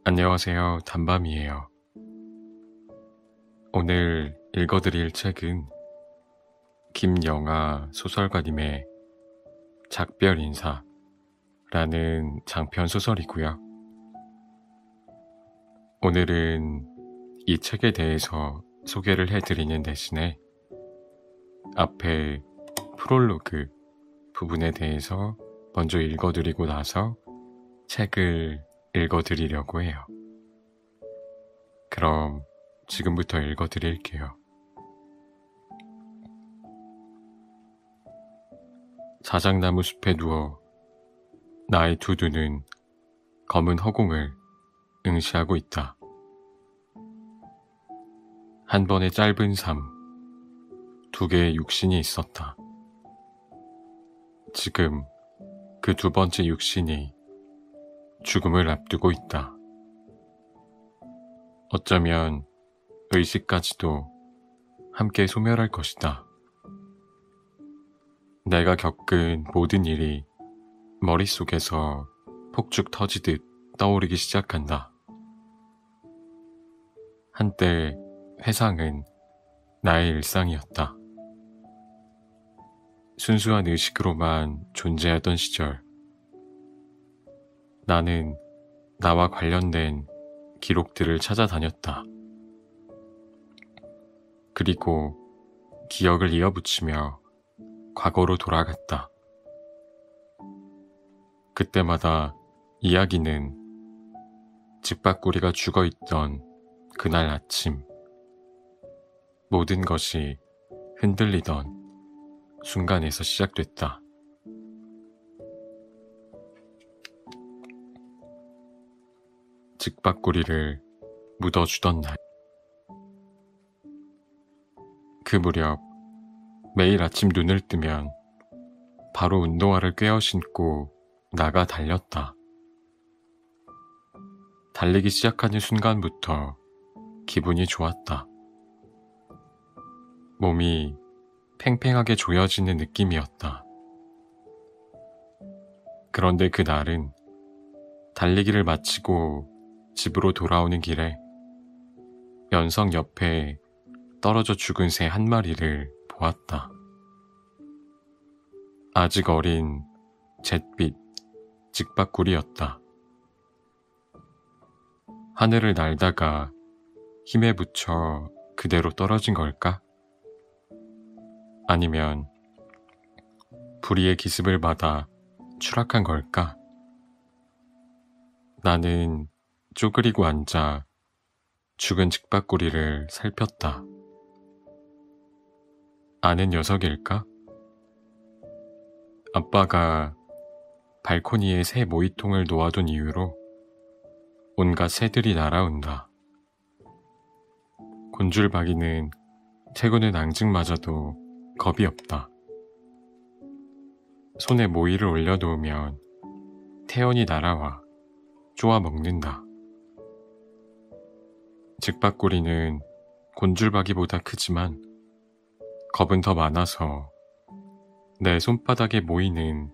안녕하세요. 단밤이에요. 오늘 읽어드릴 책은 김영하 소설가님의 작별인사라는 장편 소설이고요. 오늘은 이 책에 대해서 소개를 해드리는 대신에 앞에 프롤로그 부분에 대해서 먼저 읽어드리고 나서 책을 읽어드리려고 해요. 그럼 지금부터 읽어드릴게요. 자작나무 숲에 누워 나의 두 눈은 검은 허공을 응시하고 있다. 한 번의 짧은 삶, 두 개의 육신이 있었다. 지금 그 두 번째 육신이 죽음을 앞두고 있다. 어쩌면 의식까지도 함께 소멸할 것이다. 내가 겪은 모든 일이 머릿속에서 폭죽 터지듯 떠오르기 시작한다. 한때 회상은 나의 일상이었다. 순수한 의식으로만 존재하던 시절, 나는 나와 관련된 기록들을 찾아다녔다. 그리고 기억을 이어붙이며 과거로 돌아갔다. 그때마다 이야기는 집밥구리가 죽어있던 그날 아침, 모든 것이 흔들리던 순간에서 시작됐다. 집밥구리를 묻어주던 날, 그 무렵 매일 아침 눈을 뜨면 바로 운동화를 꿰어 신고 나가 달렸다. 달리기 시작하는 순간부터 기분이 좋았다. 몸이 팽팽하게 조여지는 느낌이었다. 그런데 그날은 달리기를 마치고 집으로 돌아오는 길에 연석 옆에 떨어져 죽은 새 한 마리를 보았다. 아직 어린 잿빛 직박구리였다. 하늘을 날다가 힘에 부쳐 그대로 떨어진 걸까? 아니면 불의의 기습을 받아 추락한 걸까? 나는 쪼그리고 앉아 죽은 직박구리를 살폈다. 아는 녀석일까? 아빠가 발코니에 새 모이통을 놓아둔 이후로 온갖 새들이 날아온다. 곤줄박이는 태구는 앙증맞아도 겁이 없다. 손에 모이를 올려놓으면 태연이 날아와 쪼아 먹는다. 직박구리는 곤줄박이보다 크지만 겁은 더 많아서 내 손바닥에 모이는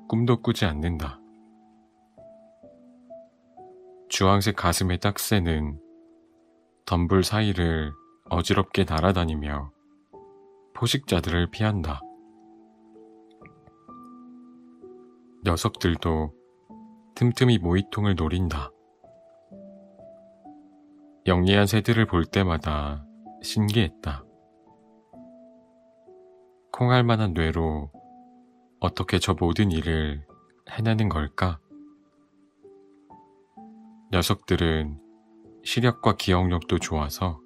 꿈도 꾸지 않는다. 주황색 가슴의 딱새는 덤불 사이를 어지럽게 날아다니며 포식자들을 피한다. 녀석들도 틈틈이 모이통을 노린다. 영리한 새들을 볼 때마다 신기했다. 콩알만한 뇌로 어떻게 저 모든 일을 해내는 걸까? 녀석들은 시력과 기억력도 좋아서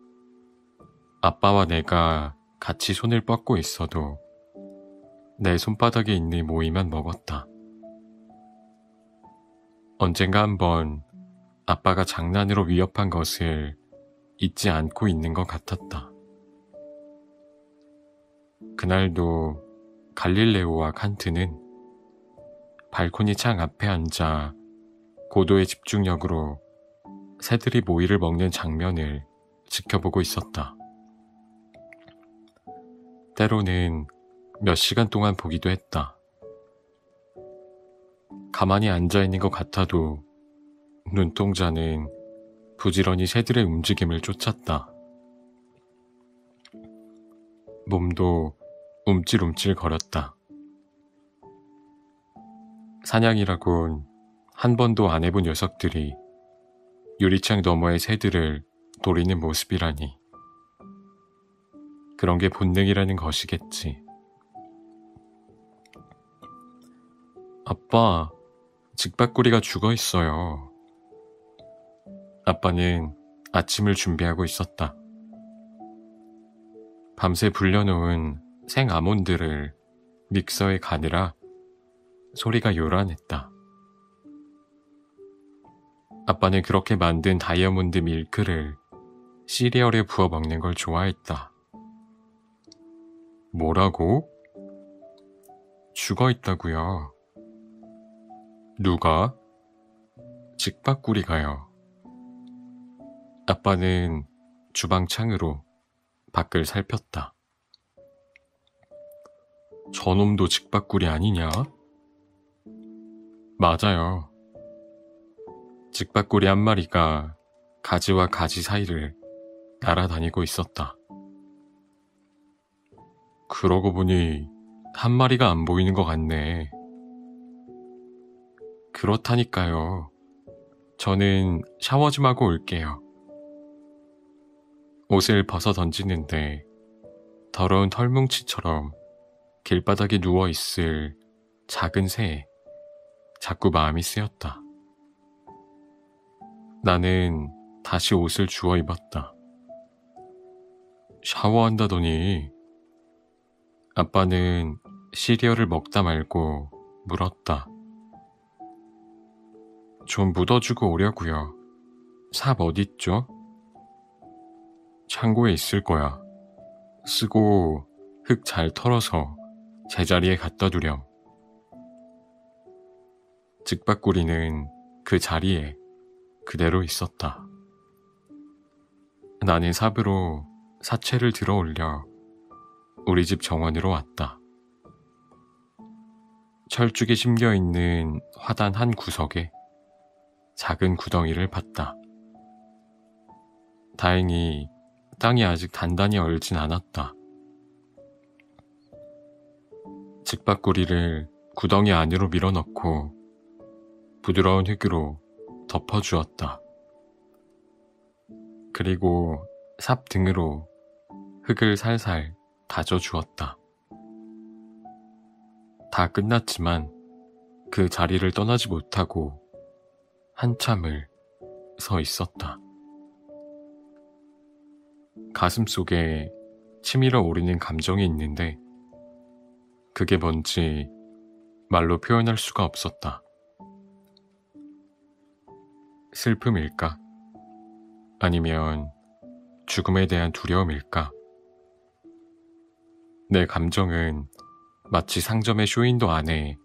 아빠와 내가 같이 손을 뻗고 있어도 내 손바닥에 있는 모이만 먹었다. 언젠가 한번 아빠가 장난으로 위협한 것을 잊지 않고 있는 것 같았다. 그날도 갈릴레오와 칸트는 발코니 창 앞에 앉아 고도의 집중력으로 새들이 모이를 먹는 장면을 지켜보고 있었다. 때로는 몇 시간 동안 보기도 했다. 가만히 앉아있는 것 같아도 눈동자는 부지런히 새들의 움직임을 쫓았다. 몸도 움찔움찔 거렸다. 사냥이라곤 한 번도 안 해본 녀석들이 유리창 너머의 새들을 노리는 모습이라니. 그런 게 본능이라는 것이겠지. 아빠, 직박구리가 죽어 있어요. 아빠는 아침을 준비하고 있었다. 밤새 불려놓은 생 아몬드를 믹서에 가느라 소리가 요란했다. 아빠는 그렇게 만든 다이아몬드 밀크를 시리얼에 부어 먹는 걸 좋아했다. 뭐라고? 죽어 있다고요. 누가? 직박구리가요. 아빠는 주방 창으로 밖을 살폈다. 저놈도 직박구리 아니냐? 맞아요. 직박구리 한 마리가 가지와 가지 사이를 날아다니고 있었다. 그러고 보니 한 마리가 안 보이는 것 같네. 그렇다니까요. 저는 샤워 좀 하고 올게요. 옷을 벗어 던지는데 더러운 털뭉치처럼 길바닥에 누워있을 작은 새에 자꾸 마음이 쓰였다. 나는 다시 옷을 주워 입었다. 샤워한다더니 아빠는 시리얼을 먹다 말고 물었다. 좀 묻어주고 오려고요. 삽 어딨죠? 창고에 있을 거야. 쓰고 흙 잘 털어서 제자리에 갖다 두렴. 직박구리는 그 자리에 그대로 있었다. 나는 삽으로 사체를 들어 올려 우리 집 정원으로 왔다. 철쭉이 심겨있는 화단 한 구석에 작은 구덩이를 팠다. 다행히 땅이 아직 단단히 얼진 않았다. 직박구리를 구덩이 안으로 밀어넣고 부드러운 흙으로 덮어주었다. 그리고 삽 등으로 흙을 살살 다져주었다. 다 끝났지만 그 자리를 떠나지 못하고 한참을 서 있었다. 가슴 속에 치밀어 오르는 감정이 있는데 그게 뭔지 말로 표현할 수가 없었다. 슬픔일까? 아니면 죽음에 대한 두려움일까? 내 감정은 마치 상점의 쇼윈도 안에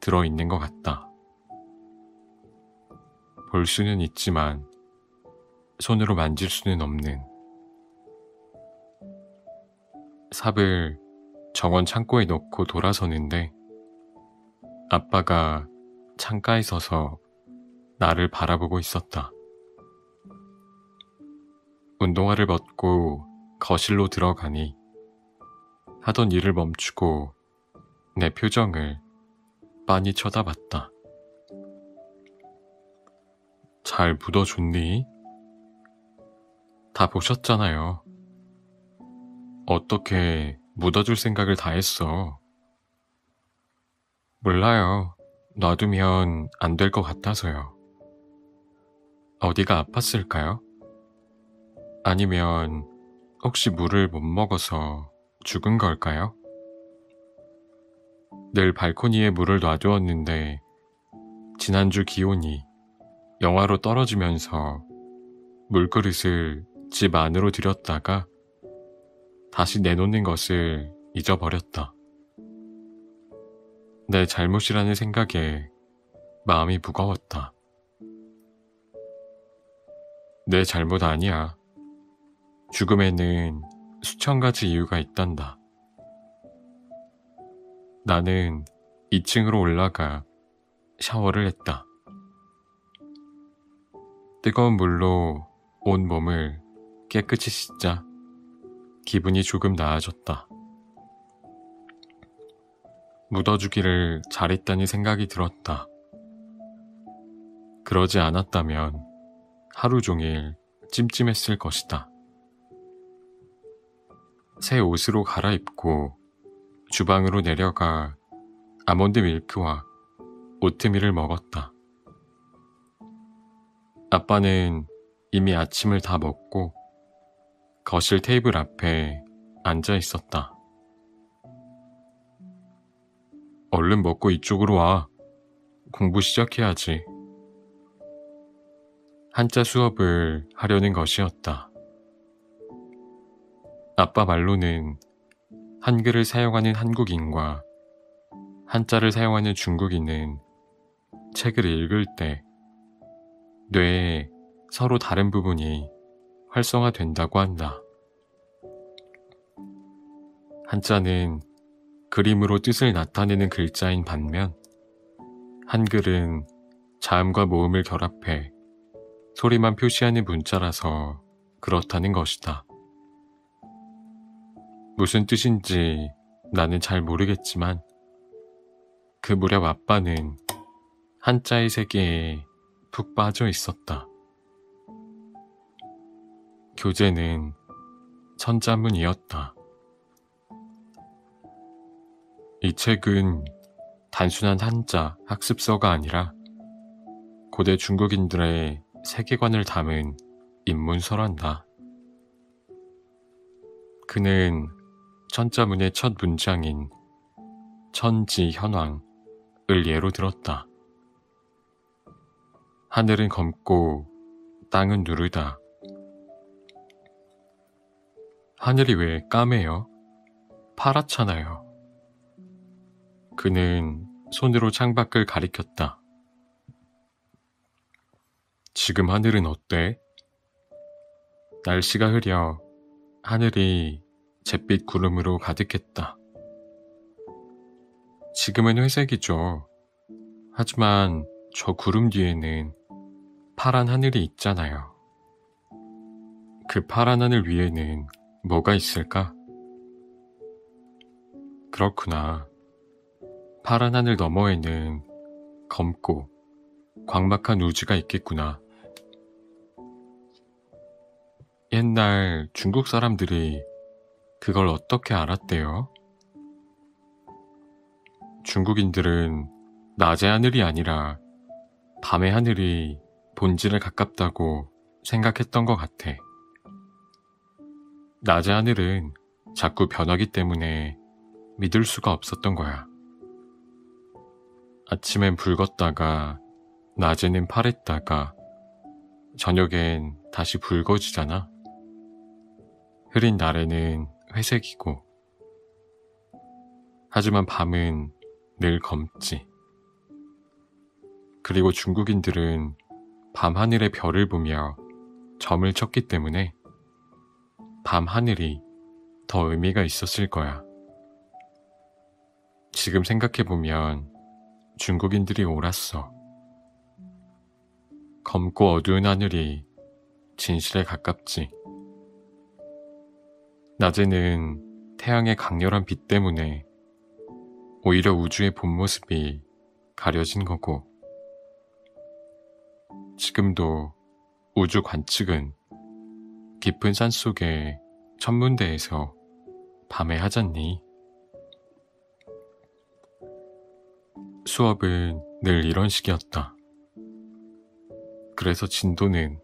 들어있는 것 같다. 볼 수는 있지만 손으로 만질 수는 없는. 삽을 정원 창고에 넣고 돌아서는데 아빠가 창가에 서서 나를 바라보고 있었다. 운동화를 벗고 거실로 들어가니 하던 일을 멈추고 내 표정을 빤히 쳐다봤다. 잘 묻어줬니? 다 보셨잖아요. 어떻게 묻어줄 생각을 다 했어? 몰라요. 놔두면 안 될 것 같아서요. 어디가 아팠을까요? 아니면 혹시 물을 못 먹어서 죽은 걸까요? 늘 발코니에 물을 놔두었는데 지난주 기온이 영하로 떨어지면서 물그릇을 집 안으로 들였다가 다시 내놓는 것을 잊어버렸다. 내 잘못이라는 생각에 마음이 무거웠다. 내 잘못 아니야. 죽음에는 수천 가지 이유가 있단다. 나는 2층으로 올라가 샤워를 했다. 뜨거운 물로 온 몸을 깨끗이 씻자 기분이 조금 나아졌다. 묻어주기를 잘했다는 생각이 들었다. 그러지 않았다면 하루 종일 찜찜했을 것이다. 새 옷으로 갈아입고 주방으로 내려가 아몬드 밀크와 오트밀을 먹었다. 아빠는 이미 아침을 다 먹고 거실 테이블 앞에 앉아 있었다. 얼른 먹고 이쪽으로 와. 공부 시작해야지. 한자 수업을 하려는 것이었다. 아빠 말로는 한글을 사용하는 한국인과 한자를 사용하는 중국인은 책을 읽을 때 뇌에 서로 다른 부분이 활성화된다고 한다. 한자는 그림으로 뜻을 나타내는 글자인 반면 한글은 자음과 모음을 결합해 소리만 표시하는 문자라서 그렇다는 것이다. 무슨 뜻인지 나는 잘 모르겠지만 그 무렵 아빠는 한자의 세계에 푹 빠져 있었다. 교재는 천자문이었다. 이 책은 단순한 한자 학습서가 아니라 고대 중국인들의 세계관을 담은 인문서란다. 그는 천자문의 첫 문장인 천지현왕을 예로 들었다. 하늘은 검고 땅은 누르다. 하늘이 왜 까매요? 파랗잖아요. 그는 손으로 창밖을 가리켰다. 지금 하늘은 어때? 날씨가 흐려 하늘이 잿빛 구름으로 가득했다. 지금은 회색이죠. 하지만 저 구름 뒤에는 파란 하늘이 있잖아요. 그 파란 하늘 위에는 뭐가 있을까? 그렇구나. 파란 하늘 너머에는 검고 광막한 우주가 있겠구나. 옛날 중국 사람들이 그걸 어떻게 알았대요? 중국인들은 낮의 하늘이 아니라 밤의 하늘이 본질에 가깝다고 생각했던 것 같아. 낮의 하늘은 자꾸 변하기 때문에 믿을 수가 없었던 거야. 아침엔 붉었다가 낮에는 파랬다가 저녁엔 다시 붉어지잖아. 흐린 날에는 회색이고. 하지만 밤은 늘 검지. 그리고 중국인들은 밤하늘의 별을 보며 점을 쳤기 때문에 밤하늘이 더 의미가 있었을 거야. 지금 생각해보면 중국인들이 옳았어. 검고 어두운 하늘이 진실에 가깝지. 낮에는 태양의 강렬한 빛 때문에 오히려 우주의 본 모습이 가려진 거고, 지금도 우주 관측은 깊은 산속의 천문대에서 밤에 하잖니. 수업은 늘 이런 식이었다. 그래서 진도는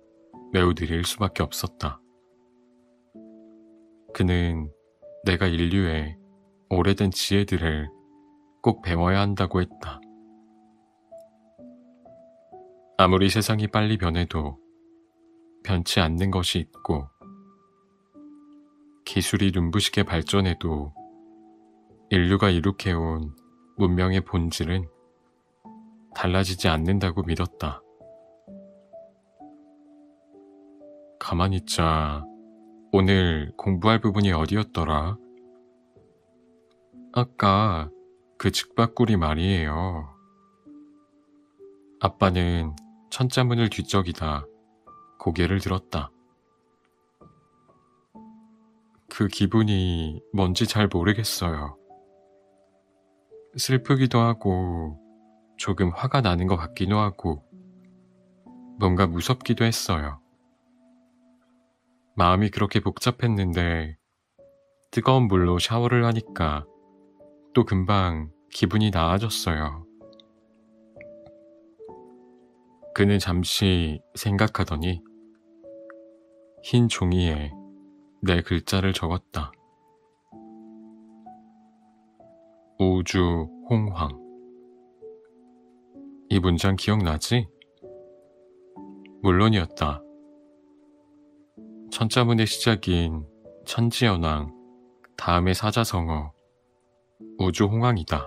매우 느릴 수밖에 없었다. 그는 내가 인류의 오래된 지혜들을 꼭 배워야 한다고 했다. 아무리 세상이 빨리 변해도 변치 않는 것이 있고, 기술이 눈부시게 발전해도 인류가 이룩해온 문명의 본질은 달라지지 않는다고 믿었다. 가만히 있자. 오늘 공부할 부분이 어디였더라? 아까 그 즉바꾸리 말이에요. 아빠는 천자문을 뒤적이다 고개를 들었다. 그 기분이 뭔지 잘 모르겠어요. 슬프기도 하고 조금 화가 나는 것 같기도 하고 뭔가 무섭기도 했어요. 마음이 그렇게 복잡했는데 뜨거운 물로 샤워를 하니까 또 금방 기분이 나아졌어요. 그는 잠시 생각하더니 흰 종이에 내 글자를 적었다. 우주 홍황. 이 문장 기억나지? 물론이었다. 천자문의 시작인 천지연왕, 다음의 사자성어, 우주홍황이다.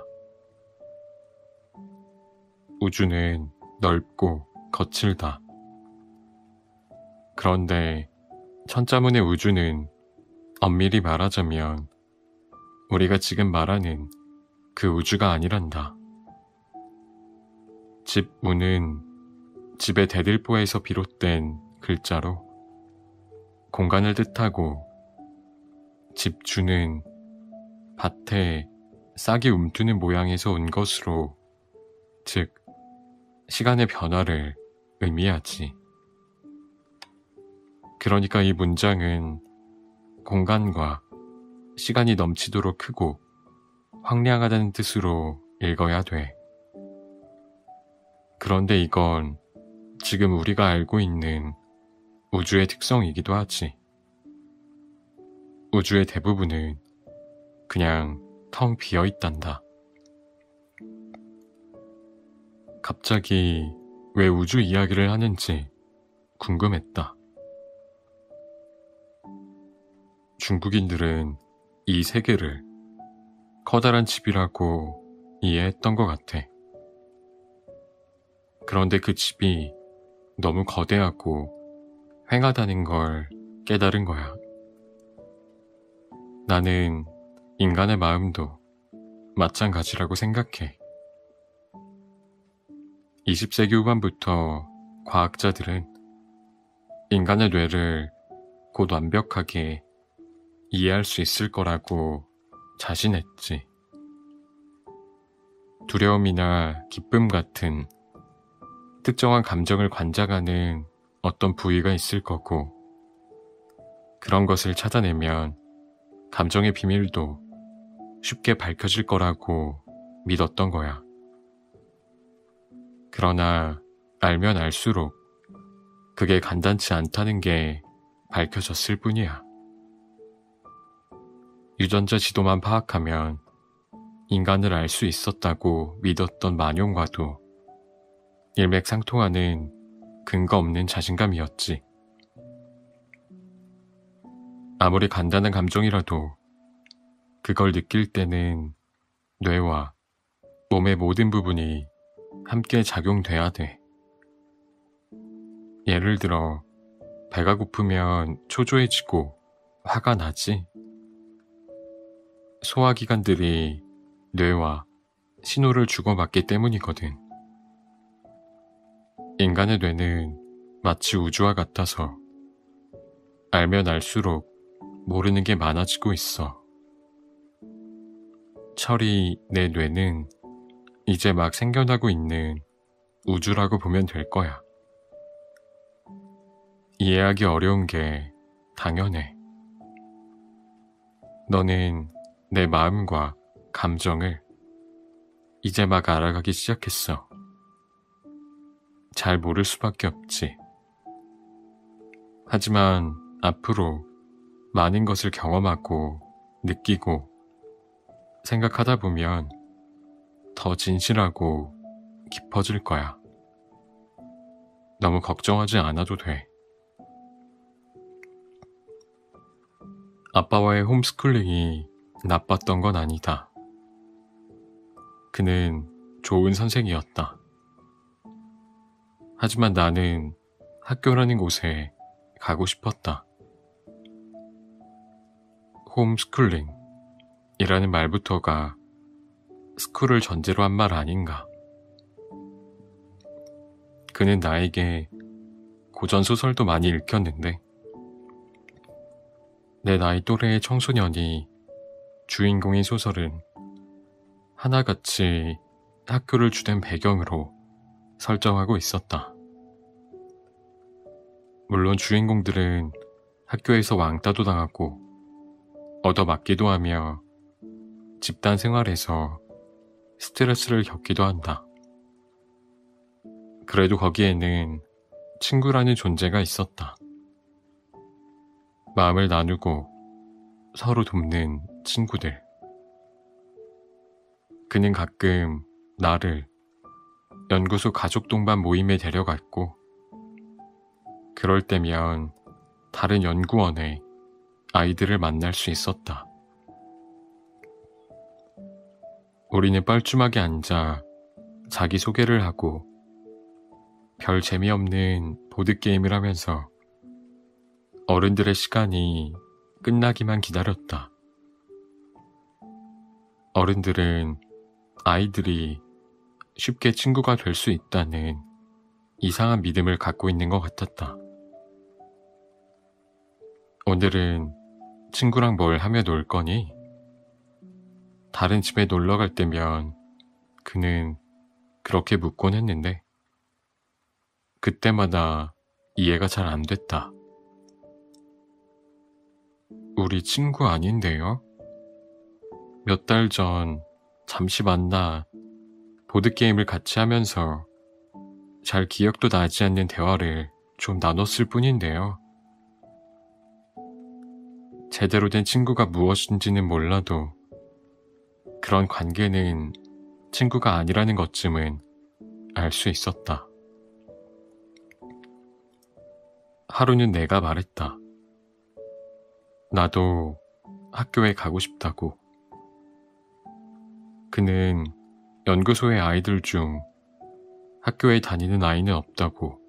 우주는 넓고 거칠다. 그런데 천자문의 우주는 엄밀히 말하자면 우리가 지금 말하는 그 우주가 아니란다. 집 우는 집의 대들보에서 비롯된 글자로 공간을 뜻하고 집 주는 밭에 싹이 움트는 모양에서 온 것으로, 즉 시간의 변화를 의미하지. 그러니까 이 문장은 공간과 시간이 넘치도록 크고 황량하다는 뜻으로 읽어야 돼. 그런데 이건 지금 우리가 알고 있는 우주의 특성이기도 하지. 우주의 대부분은 그냥 텅 비어 있단다. 갑자기 왜 우주 이야기를 하는지 궁금했다. 중국인들은 이 세계를 커다란 집이라고 이해했던 것 같아. 그런데 그 집이 너무 거대하고 휑하다는 걸 깨달은 거야. 나는 인간의 마음도 마찬가지라고 생각해. 20세기 후반부터 과학자들은 인간의 뇌를 곧 완벽하게 이해할 수 있을 거라고 자신했지. 두려움이나 기쁨 같은 특정한 감정을 관장하는 어떤 부위가 있을 거고, 그런 것을 찾아내면 감정의 비밀도 쉽게 밝혀질 거라고 믿었던 거야. 그러나 알면 알수록 그게 간단치 않다는 게 밝혀졌을 뿐이야. 유전자 지도만 파악하면 인간을 알 수 있었다고 믿었던 만용과도 일맥상통하는 근거 없는 자신감이었지. 아무리 간단한 감정이라도 그걸 느낄 때는 뇌와 몸의 모든 부분이 함께 작용돼야 돼. 예를 들어 배가 고프면 초조해지고 화가 나지. 소화기관들이 뇌와 신호를 주고받기 때문이거든. 인간의 뇌는 마치 우주와 같아서 알면 알수록 모르는 게 많아지고 있어. 철이 내 뇌는 이제 막 생겨나고 있는 우주라고 보면 될 거야. 이해하기 어려운 게 당연해. 너는 내 마음과 감정을 이제 막 알아가기 시작했어. 잘 모를 수밖에 없지. 하지만 앞으로 많은 것을 경험하고 느끼고 생각하다 보면 더 진실하고 깊어질 거야. 너무 걱정하지 않아도 돼. 아빠와의 홈스쿨링이 나빴던 건 아니다. 그는 좋은 선생이었다. 하지만 나는 학교라는 곳에 가고 싶었다. 홈스쿨링이라는 말부터가 스쿨을 전제로 한 말 아닌가. 그는 나에게 고전소설도 많이 읽혔는데 내 나이 또래의 청소년이 주인공인 소설은 하나같이 학교를 주된 배경으로 설정하고 있었다. 물론 주인공들은 학교에서 왕따도 당하고 얻어맞기도 하며 집단 생활에서 스트레스를 겪기도 한다. 그래도 거기에는 친구라는 존재가 있었다. 마음을 나누고 서로 돕는 친구들. 그는 가끔 나를 연구소 가족 동반 모임에 데려갔고, 그럴 때면 다른 연구원의 아이들을 만날 수 있었다. 우리는 뻘쭘하게 앉아 자기소개를 하고 별 재미없는 보드게임을 하면서 어른들의 시간이 끝나기만 기다렸다. 어른들은 아이들이 쉽게 친구가 될 수 있다는 이상한 믿음을 갖고 있는 것 같았다. 오늘은 친구랑 뭘 하며 놀 거니? 다른 집에 놀러 갈 때면 그는 그렇게 묻곤 했는데 그때마다 이해가 잘 안 됐다. 우리 친구 아닌데요? 몇 달 전 잠시 만나 보드게임을 같이 하면서 잘 기억도 나지 않는 대화를 좀 나눴을 뿐인데요. 제대로 된 친구가 무엇인지는 몰라도 그런 관계는 친구가 아니라는 것쯤은 알 수 있었다. 하루는 내가 말했다. 나도 학교에 가고 싶다고. 그는 연구소의 아이들 중 학교에 다니는 아이는 없다고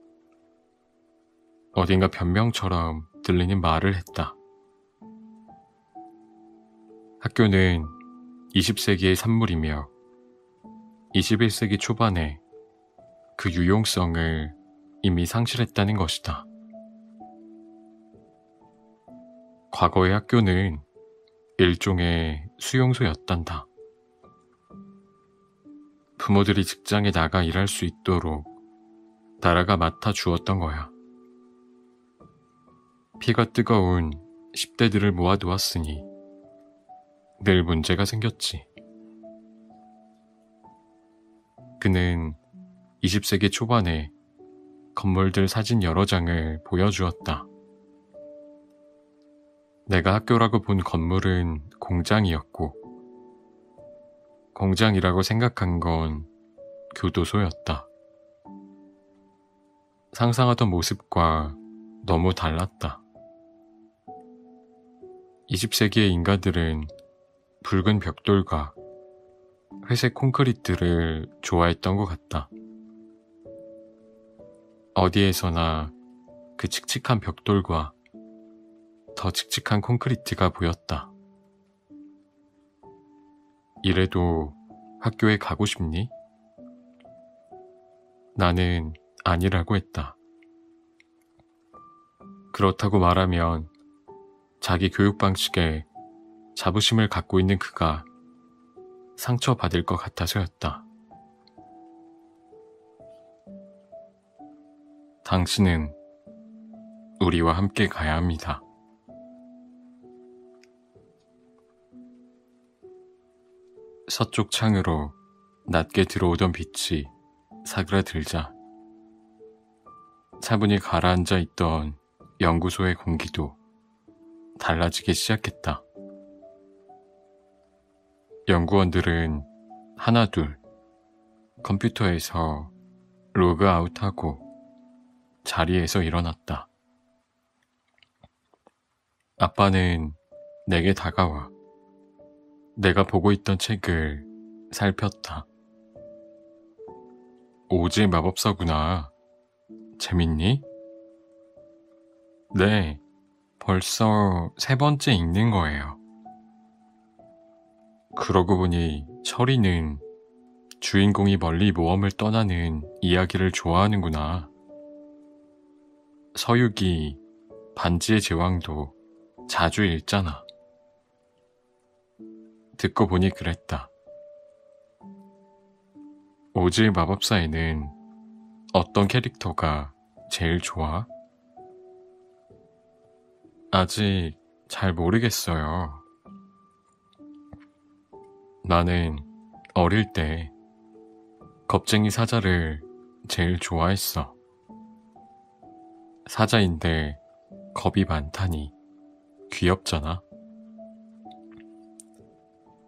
어딘가 변명처럼 들리는 말을 했다. 학교는 20세기의 산물이며 21세기 초반에 그 유용성을 이미 상실했다는 것이다. 과거의 학교는 일종의 수용소였단다. 부모들이 직장에 나가 일할 수 있도록 나라가 맡아 주었던 거야. 피가 뜨거운 10대들을 모아두었으니 늘 문제가 생겼지. 그는 20세기 초반에 건물들 사진 여러 장을 보여주었다. 내가 학교라고 본 건물은 공장이었고, 공장이라고 생각한 건 교도소였다. 상상하던 모습과 너무 달랐다. 20세기의 인간들은 붉은 벽돌과 회색 콘크리트를 좋아했던 것 같다. 어디에서나 그 칙칙한 벽돌과 더 칙칙한 콘크리트가 보였다. 이래도 학교에 가고 싶니? 나는 아니라고 했다. 그렇다고 말하면 자기 교육 방식에 자부심을 갖고 있는 그가 상처받을 것 같아서였다. 당신은 우리와 함께 가야 합니다. 서쪽 창으로 낮게 들어오던 빛이 사그라들자 차분히 가라앉아 있던 연구소의 공기도 달라지기 시작했다. 연구원들은 하나둘 컴퓨터에서 로그아웃하고 자리에서 일어났다. 아빠는 내게 다가와 내가 보고 있던 책을 살폈다. 오즈의 마법사구나. 재밌니? 네, 벌써 3번째 읽는 거예요. 그러고 보니 철이는 주인공이 멀리 모험을 떠나는 이야기를 좋아하는구나. 서유기 반지의 제왕도 자주 읽잖아. 듣고 보니 그랬다. 오즈의 마법사에는 어떤 캐릭터가 제일 좋아? 아직 잘 모르겠어요. 나는 어릴 때 겁쟁이 사자를 제일 좋아했어. 사자인데 겁이 많다니 귀엽잖아.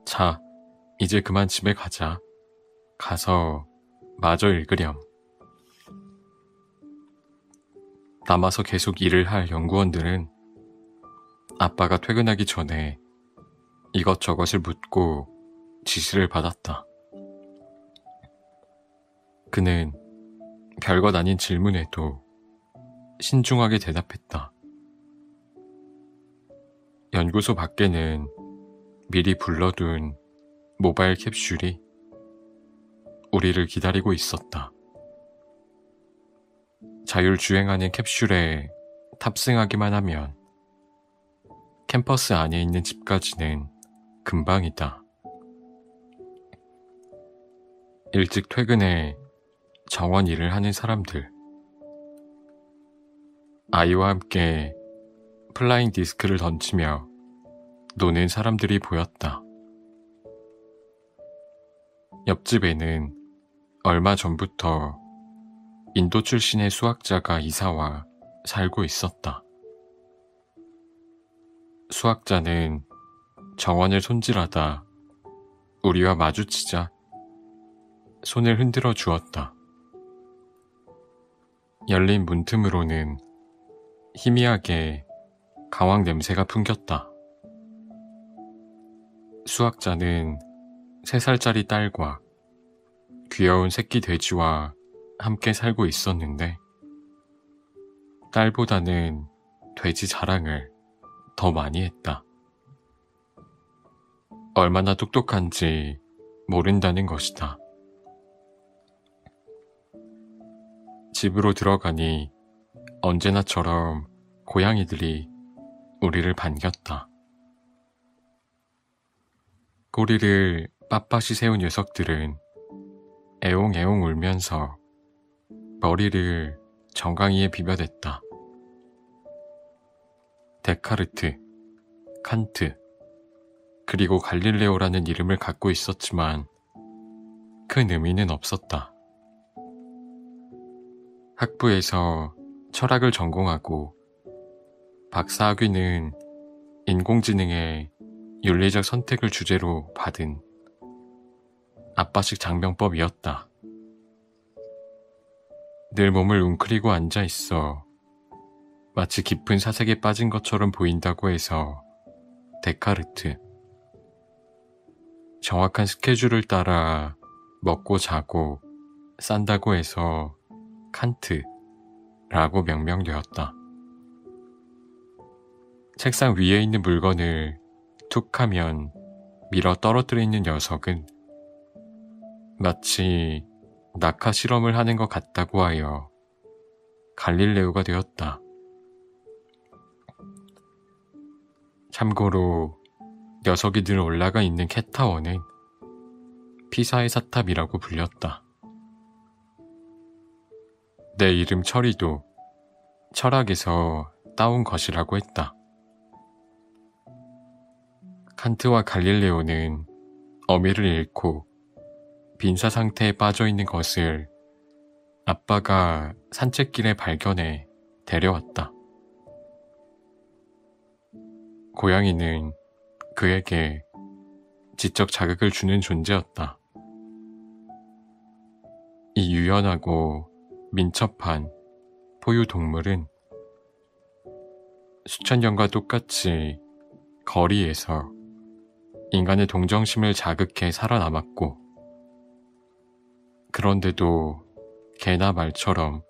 자, 이제 그만 집에 가자. 가서 마저 읽으렴. 남아서 계속 일을 할 연구원들은 아빠가 퇴근하기 전에 이것저것을 묻고 지시를 받았다. 그는 별것 아닌 질문에도 신중하게 대답했다. 연구소 밖에는 미리 불러둔 모바일 캡슐이 우리를 기다리고 있었다. 자율주행하는 캡슐에 탑승하기만 하면 캠퍼스 안에 있는 집까지는 금방이다. 일찍 퇴근해 정원 일을 하는 사람들, 아이와 함께 플라잉 디스크를 던지며 노는 사람들이 보였다. 옆집에는 얼마 전부터 인도 출신의 수학자가 이사와 살고 있었다. 수학자는 정원을 손질하다 우리와 마주치자 손을 흔들어 주었다. 열린 문틈으로는 희미하게 강황 냄새가 풍겼다. 수학자는 3살짜리 딸과 귀여운 새끼 돼지와 함께 살고 있었는데 딸보다는 돼지 자랑을 더 많이 했다. 얼마나 똑똑한지 모른다는 것이다. 집으로 들어가니 언제나처럼 고양이들이 우리를 반겼다. 꼬리를 빳빳이 세운 녀석들은 애옹애옹 울면서 머리를 정강이에 비벼댔다. 데카르트, 칸트, 그리고 갈릴레오라는 이름을 갖고 있었지만 큰 의미는 없었다. 학부에서 철학을 전공하고 박사학위는 인공지능의 윤리적 선택을 주제로 받은 아빠식 장명법이었다. 늘 몸을 웅크리고 앉아있어 마치 깊은 사색에 빠진 것처럼 보인다고 해서 데카르트, 정확한 스케줄을 따라 먹고 자고 싼다고 해서 칸트라고 명명되었다. 책상 위에 있는 물건을 툭 하면 밀어 떨어뜨리는 녀석은 마치 낙하 실험을 하는 것 같다고 하여 갈릴레오가 되었다. 참고로 녀석이 늘 올라가 있는 캣타워는 피사의 사탑이라고 불렸다. 내 이름 철이도 철학에서 따온 것이라고 했다. 칸트와 갈릴레오는 어미를 잃고 빈사 상태에 빠져있는 것을 아빠가 산책길에 발견해 데려왔다. 고양이는 그에게 지적 자극을 주는 존재였다. 이 유연하고 민첩한 포유동물은 수천 년과 똑같이 거리에서 인간의 동정심을 자극해 살아남았고, 그런데도 개나 말처럼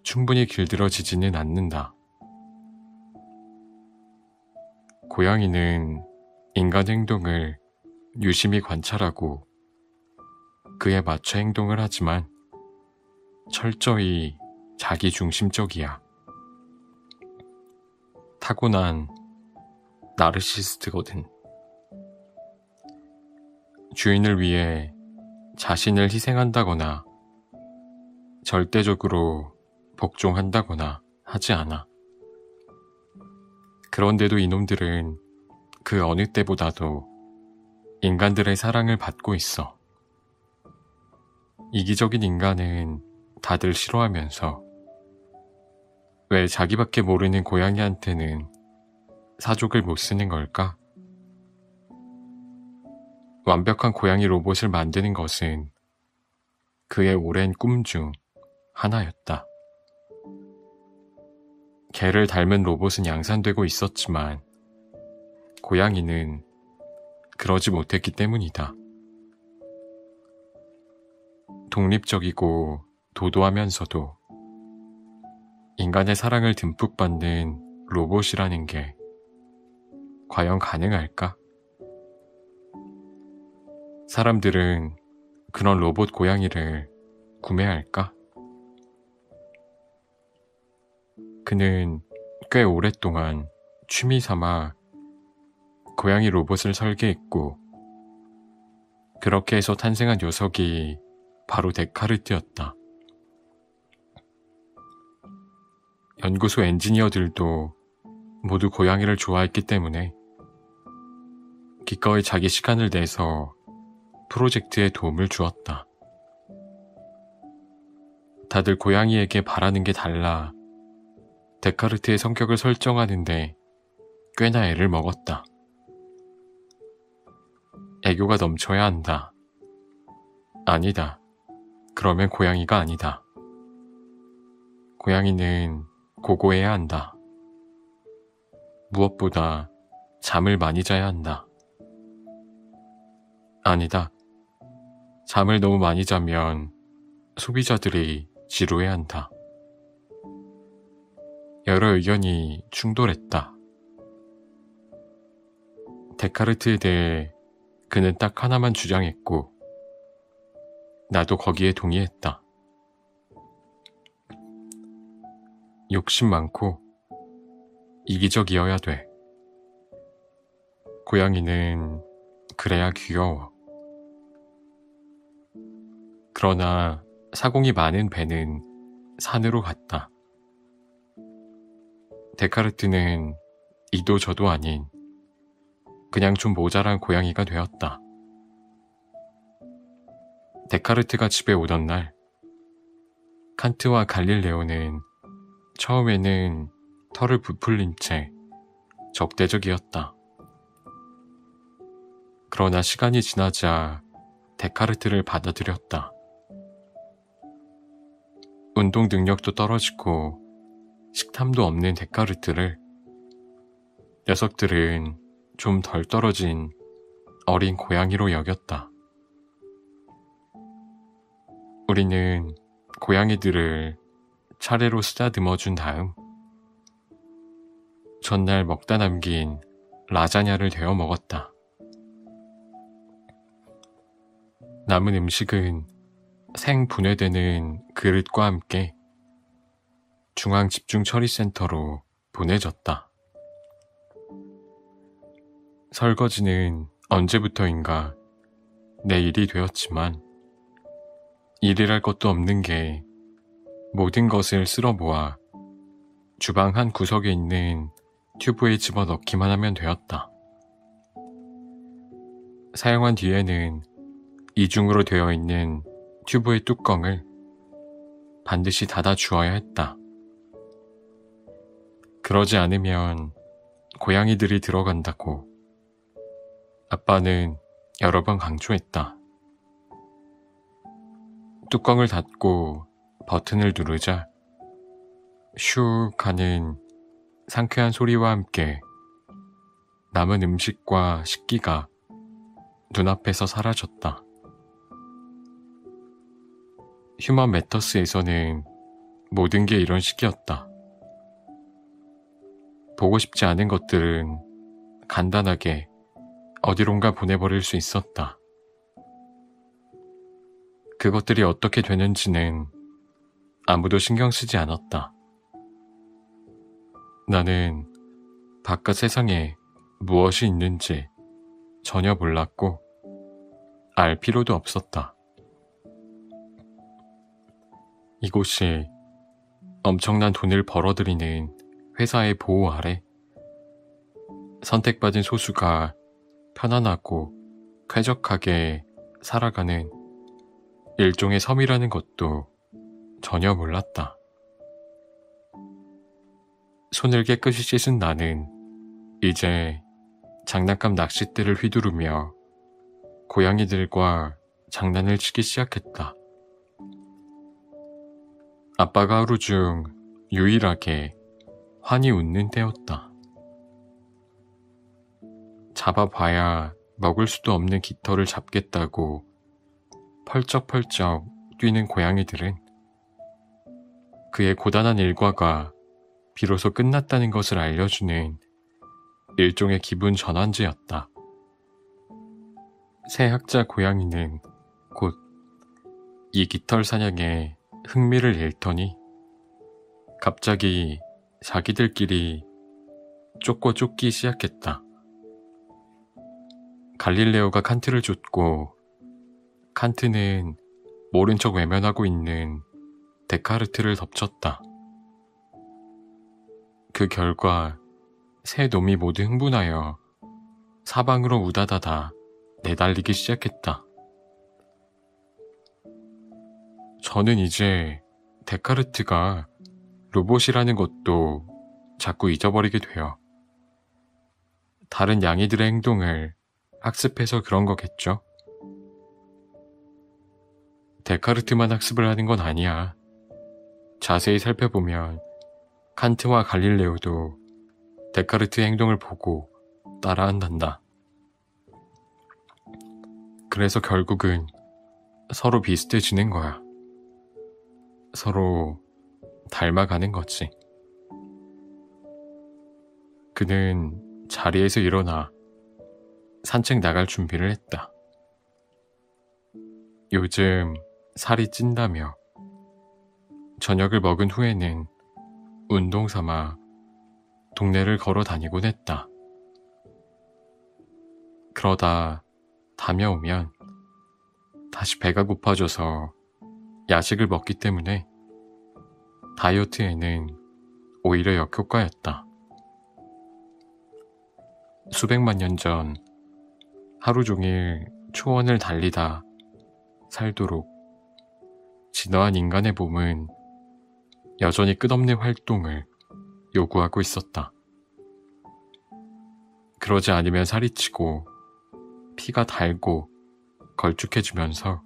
충분히 길들어지지는 않는다. 고양이는 인간 행동을 유심히 관찰하고 그에 맞춰 행동을 하지만 철저히 자기 중심적이야. 타고난 나르시스트거든. 주인을 위해 자신을 희생한다거나 절대적으로 복종한다거나 하지 않아. 그런데도 이놈들은 그 어느 때보다도 인간들의 사랑을 받고 있어. 이기적인 인간은 다들 싫어하면서 왜 자기밖에 모르는 고양이한테는 사족을 못 쓰는 걸까? 완벽한 고양이 로봇을 만드는 것은 그의 오랜 꿈 중 하나였다. 개를 닮은 로봇은 양산되고 있었지만 고양이는 그러지 못했기 때문이다. 독립적이고 도도하면서도 인간의 사랑을 듬뿍 받는 로봇이라는 게 과연 가능할까? 사람들은 그런 로봇 고양이를 구매할까? 그는 꽤 오랫동안 취미 삼아 고양이 로봇을 설계했고, 그렇게 해서 탄생한 녀석이 바로 데카르트였다. 연구소 엔지니어들도 모두 고양이를 좋아했기 때문에 기꺼이 자기 시간을 내서 프로젝트에 도움을 주었다. 다들 고양이에게 바라는 게 달라 데카르트의 성격을 설정하는데 꽤나 애를 먹었다. 애교가 넘쳐야 한다. 아니다. 그러면 고양이가 아니다. 고양이는 고고해야 한다. 무엇보다 잠을 많이 자야 한다. 아니다. 잠을 너무 많이 자면 소비자들이 지루해 한다. 여러 의견이 충돌했다. 데카르트에 대해 그는 딱 하나만 주장했고, 나도 거기에 동의했다. 욕심 많고 이기적이어야 돼. 고양이는 그래야 귀여워. 그러나 사공이 많은 배는 산으로 갔다. 데카르트는 이도 저도 아닌 그냥 좀 모자란 고양이가 되었다. 데카르트가 집에 오던 날, 칸트와 갈릴레오는 처음에는 털을 부풀린 채 적대적이었다. 그러나 시간이 지나자 데카르트를 받아들였다. 운동 능력도 떨어지고 식탐도 없는 데카르트를 녀석들은 좀 덜 떨어진 어린 고양이로 여겼다. 우리는 고양이들을 차례로 쓰다듬어 준 다음 전날 먹다 남긴 라자냐를 데워 먹었다. 남은 음식은 생 분해되는 그릇과 함께 중앙집중처리센터로 보내졌다. 설거지는 언제부터인가 내 일이 되었지만 일이랄 것도 없는 게 모든 것을 쓸어 모아 주방 한 구석에 있는 튜브에 집어넣기만 하면 되었다. 사용한 뒤에는 이중으로 되어 있는 튜브의 뚜껑을 반드시 닫아 주어야 했다. 그러지 않으면 고양이들이 들어간다고 아빠는 여러 번 강조했다. 뚜껑을 닫고 버튼을 누르자 슉 하는 상쾌한 소리와 함께 남은 음식과 식기가 눈앞에서 사라졌다. 휴먼 매터스에서는 모든 게 이런 식이었다. 보고 싶지 않은 것들은 간단하게 어디론가 보내버릴 수 있었다. 그것들이 어떻게 되는지는 아무도 신경 쓰지 않았다. 나는 바깥 세상에 무엇이 있는지 전혀 몰랐고 알 필요도 없었다. 이곳이 엄청난 돈을 벌어들이는 회사의 보호 아래 선택받은 소수가 편안하고 쾌적하게 살아가는 일종의 섬이라는 것도 전혀 몰랐다. 손을 깨끗이 씻은 나는 이제 장난감 낚싯대를 휘두르며 고양이들과 장난을 치기 시작했다. 아빠가 하루 중 유일하게 환히 웃는 때였다. 잡아봐야 먹을 수도 없는 깃털을 잡겠다고 펄쩍펄쩍 뛰는 고양이들은 그의 고단한 일과가 비로소 끝났다는 것을 알려주는 일종의 기분 전환제였다. 새 학자 고양이는 곧 이 깃털 사냥에 흥미를 잃더니 갑자기 자기들끼리 쫓기 시작했다. 갈릴레오가 칸트를 쫓고 칸트는 모른 척 외면하고 있는 데카르트를 덮쳤다. 그 결과 세 놈이 모두 흥분하여 사방으로 우다다다 내달리기 시작했다. 저는 이제 데카르트가 로봇이라는 것도 자꾸 잊어버리게 되어 다른 양이들의 행동을 학습해서 그런 거겠죠? 데카르트만 학습을 하는 건 아니야. 자세히 살펴보면 칸트와 갈릴레오도 데카르트의 행동을 보고 따라한단다. 그래서 결국은 서로 비슷해지는 거야. 서로 닮아가는 거지. 그는 자리에서 일어나 산책 나갈 준비를 했다. 요즘 살이 찐다며 저녁을 먹은 후에는 운동 삼아 동네를 걸어 다니곤 했다. 그러다 다녀오면 다시 배가 고파져서 야식을 먹기 때문에 다이어트에는 오히려 역효과였다. 수백만 년 전 하루 종일 초원을 달리다 살도록 진화한 인간의 몸은 여전히 끝없는 활동을 요구하고 있었다. 그러지 않으면 살이 찌고 피가 달고 걸쭉해지면서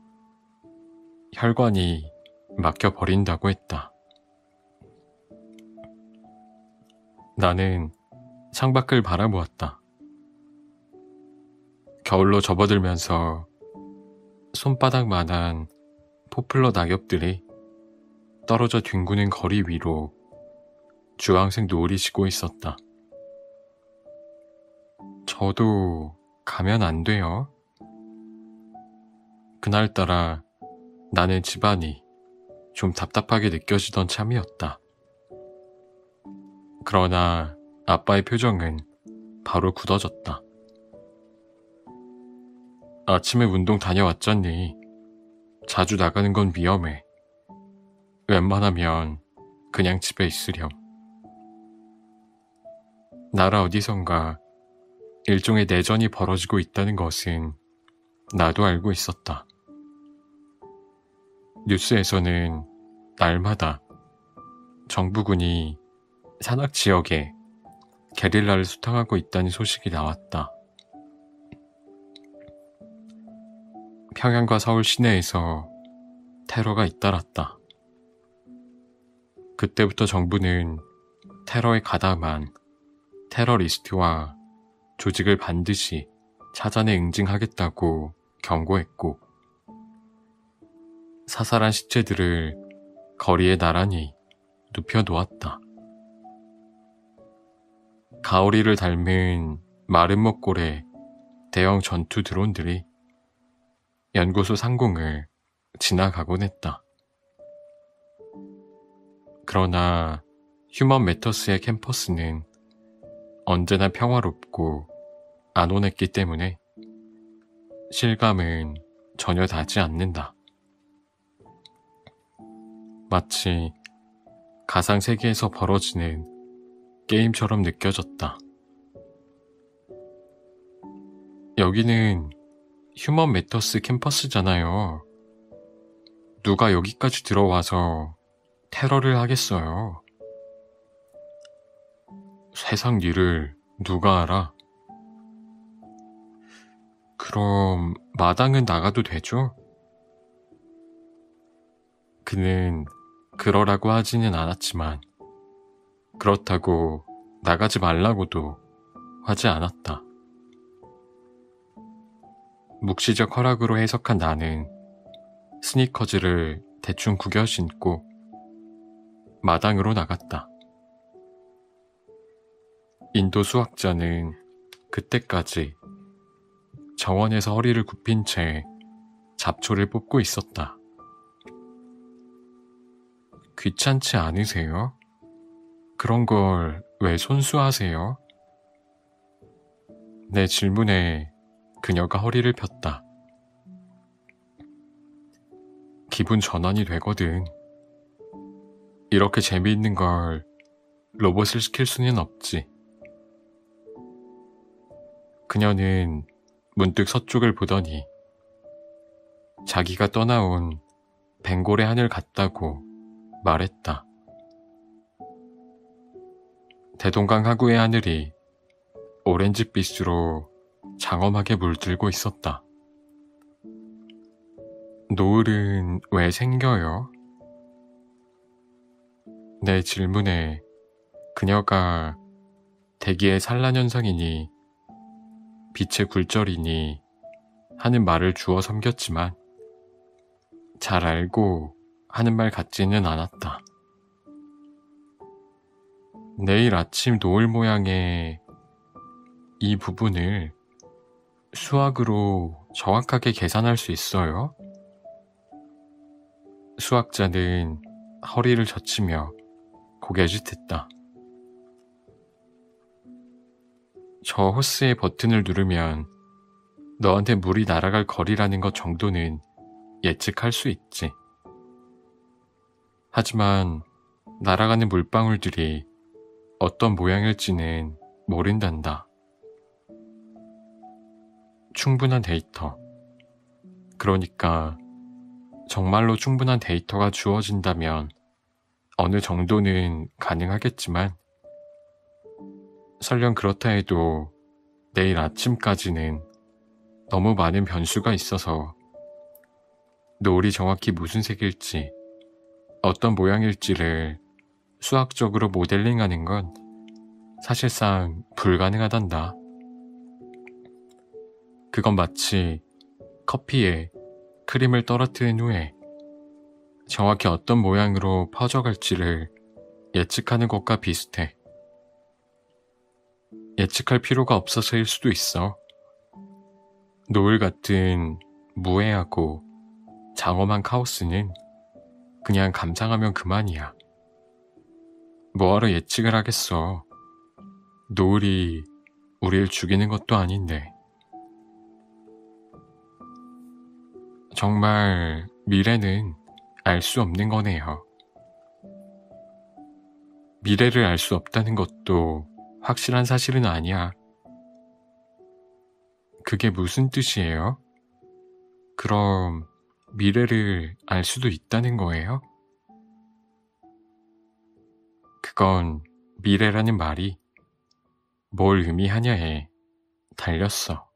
혈관이 막혀버린다고 했다. 나는 창밖을 바라보았다. 겨울로 접어들면서 손바닥만한 포플러 낙엽들이 떨어져 뒹구는 거리 위로 주황색 노을이 지고 있었다. 저도 가면 안 돼요? 그날따라 나는 집안이 좀 답답하게 느껴지던 참이었다. 그러나 아빠의 표정은 바로 굳어졌다. 아침에 운동 다녀왔잖니. 자주 나가는 건 위험해. 웬만하면 그냥 집에 있으렴. 나라 어디선가 일종의 내전이 벌어지고 있다는 것은 나도 알고 있었다. 뉴스에서는 날마다 정부군이 산악 지역에 게릴라를 수탕하고 있다는 소식이 나왔다. 평양과 서울 시내에서 테러가 잇따랐다. 그때부터 정부는 테러에 가담한 테러리스트와 조직을 반드시 찾아내 응징하겠다고 경고했고, 사살한 시체들을 거리에 나란히 눕혀놓았다. 가오리를 닮은 마른 목골의 대형 전투 드론들이 연구소 상공을 지나가곤 했다. 그러나 휴먼 매터스의 캠퍼스는 언제나 평화롭고 안온했기 때문에 실감은 전혀 나지 않는다. 마치 가상세계에서 벌어지는 게임처럼 느껴졌다. 여기는 휴먼 매터스 캠퍼스잖아요. 누가 여기까지 들어와서 테러를 하겠어요. 세상 일을 누가 알아? 그럼 마당은 나가도 되죠? 그는 그러라고 하지는 않았지만 그렇다고 나가지 말라고도 하지 않았다. 묵시적 허락으로 해석한 나는 스니커즈를 대충 구겨 신고 마당으로 나갔다. 인도 수학자는 그때까지 정원에서 허리를 굽힌 채 잡초를 뽑고 있었다. 귀찮지 않으세요? 그런 걸 왜 손수하세요? 내 질문에 그녀가 허리를 폈다. 기분 전환이 되거든. 이렇게 재미있는 걸 로봇을 시킬 수는 없지. 그녀는 문득 서쪽을 보더니 자기가 떠나온 벵골의 하늘 같다고 말했다. 대동강 하구의 하늘이 오렌지빛으로 장엄하게 물들고 있었다. 노을은 왜 생겨요? 내 질문에 그녀가 대기의 산란현상이니 빛의 굴절이니 하는 말을 주워 섬겼지만 잘 알고 하는 말 같지는 않았다. 내일 아침 노을 모양의 이 부분을 수학으로 정확하게 계산할 수 있어요? 수학자는 허리를 젖히며 고개짓했다. 저 호스의 버튼을 누르면 너한테 물이 날아갈 거리라는 것 정도는 예측할 수 있지. 하지만 날아가는 물방울들이 어떤 모양일지는 모른단다. 충분한 데이터. 그러니까 정말로 충분한 데이터가 주어진다면 어느 정도는 가능하겠지만 설령 그렇다 해도 내일 아침까지는 너무 많은 변수가 있어서 노을이 정확히 무슨 색일지 어떤 모양일지를 수학적으로 모델링하는 건 사실상 불가능하단다. 그건 마치 커피에 크림을 떨어뜨린 후에 정확히 어떤 모양으로 퍼져갈지를 예측하는 것과 비슷해. 예측할 필요가 없어서일 수도 있어. 노을 같은 무해하고 장엄한 카오스는 그냥 감상하면 그만이야. 뭐하러 예측을 하겠어. 노을이 우리를 죽이는 것도 아닌데. 정말 미래는 알 수 없는 거네요. 미래를 알 수 없다는 것도 확실한 사실은 아니야. 그게 무슨 뜻이에요? 그럼 미래를 알 수도 있다는 거예요? 그건 미래라는 말이 뭘 의미하냐에 달렸어.